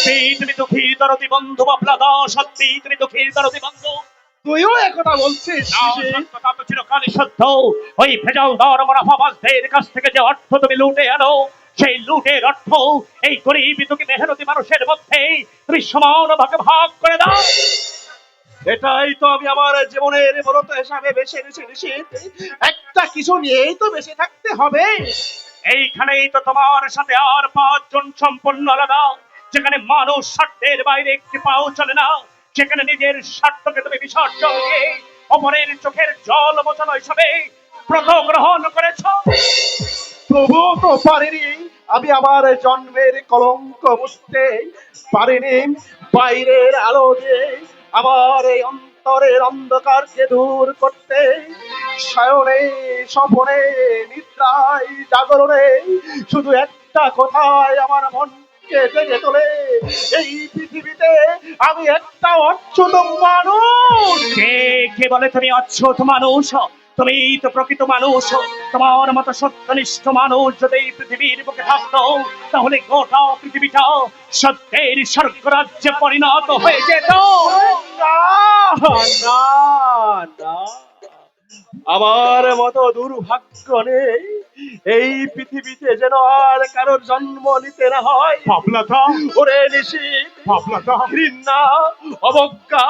সত্যি তুমি দুঃখীর দরদি বন্ধু বাবলাদা, সত্যি তুমি দুঃখীর দরদি বন্ধু। তুইও একথা বলছিস? সত্যতা তো চিরকালই সত্য। ওই ভেজালদার মুনাফাবাজদের কাছ থেকে যে অর্থ তুমি লুটে আনো, সেই লুটের অর্থ এই গরিব দুঃখী মেহনতি মানুষের মধ্যে তুমি সমান ভাগে ভাগ করে দাও। এটাই তো আমি আমার জীবনের ব্রত হিসাবে বেছে নিয়েছি। একটা কিছু নিয়েই তো বেঁচে থাকতে হবে। এইখানেই তো তোমার সাথে আর 5 জন সম্পন্ন আলাদা। যেখানে মানুষ স্বার্থের বাইরে একটি পাও চলে না, সেখানে নিজের স্বার্থকে তুমি বিসর্জন দিয়ে অপরের চোখের জল মোছানো হিসাবে ব্রত গ্রহণ করেছ। তবুও তো পারিনি আমি আমার জন্মের কলঙ্ক মুছতে, পারিনি বাইরের আলো দিয়ে আমার এই অন্তরের অন্ধকারকে দূর করতে। শয়নে স্বপনে নিদ্রায় জাগরণে শুধু একটা কথায় আমার মনকে জেগে তোলে, এই পৃথিবীতে আমি একটা অচ্যুত মানুষ। কে কে বলে তুমি অচ্ছুত মানুষ? তুমি তো প্রকৃত মানুষ। তোমার মতো সত্যনিষ্ঠ মানুষ যদি এই পৃথিবীর বুকে থাকতো, তাহলে গোটা পৃথিবীটা সত্যের স্বর্গরাজ্যে পরিণত হয়ে যেত। না না না, আমার মতো দুর্ভাগ্য নেই এই পৃথিবীতে, যেন আর কারোর জন্ম নিতে না হয়। বাবলাদা, ওরে নিশীথ, বাবলাদা, ঘৃণা, অবজ্ঞা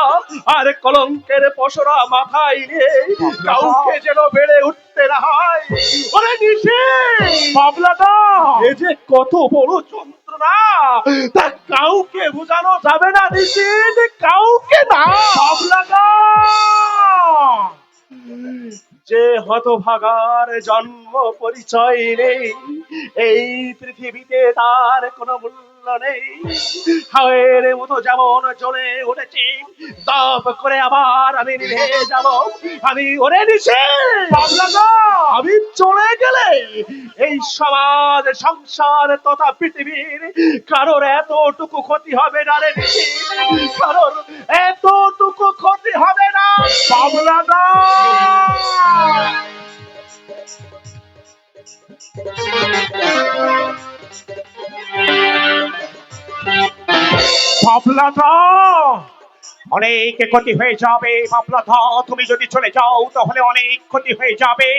আর কলঙ্কের পসরা মাথায় নিয়ে কাউকে যেন বেড়ে উঠতে না হয়। ওরে নিশীথ, বাবলাদা, এ যে কত বড় যন্ত্রণা তা কাউকে বোঝানো যাবে না নিশীথ, কাউকে না। বাবলাদা। যে হতভাগার জন্ম পরিচয় নেই, এই পৃথিবীতে তার কোনো মূল্য নেই। হাওয়ের মতো যেমন জ্বলে উঠেছি, দপ করে আবার আমি নিভে যাব। আমি ওরে নিশে আমি চলে গেলে এই সমাজ সংসার তথা পৃথিবীর কারোর এতটুকু ক্ষতি হবে না রে নিশি, কারোর এতটুকু ক্ষতি হবে না। বাবলাদা, বাবলাদা, অনেক ক্ষতি হয়ে যাবে। বাবলাদা, তুমি যদি চলে যাও তাহলে অনেক ক্ষতি হয়ে যাবে।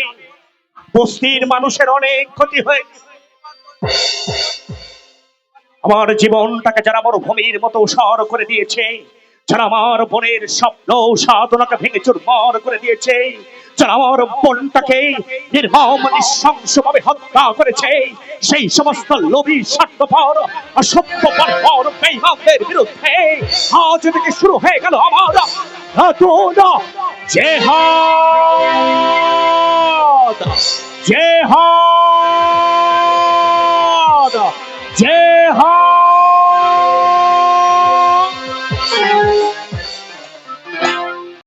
বস্তির মানুষের অনেক ক্ষতি হয়ে, আমার জীবনটাকে যারা মরুভূমির মতো উসার করে দিয়েছে, যারা আমার বোনের স্বপ্ন সাধনাকে ভেঙে চুরমার করে দিয়েছে, যারা আমার বোনটাকে নির্মম নৃশংসভাবে হত্যা করেছে, সেই সমস্ত লোভী স্বার্থপর অসভ্য বর্বর বেঈমানদের বিরুদ্ধে আজ থেকে শুরু হয়ে গেল আমার নতুন জেহাদ। জেহাদ।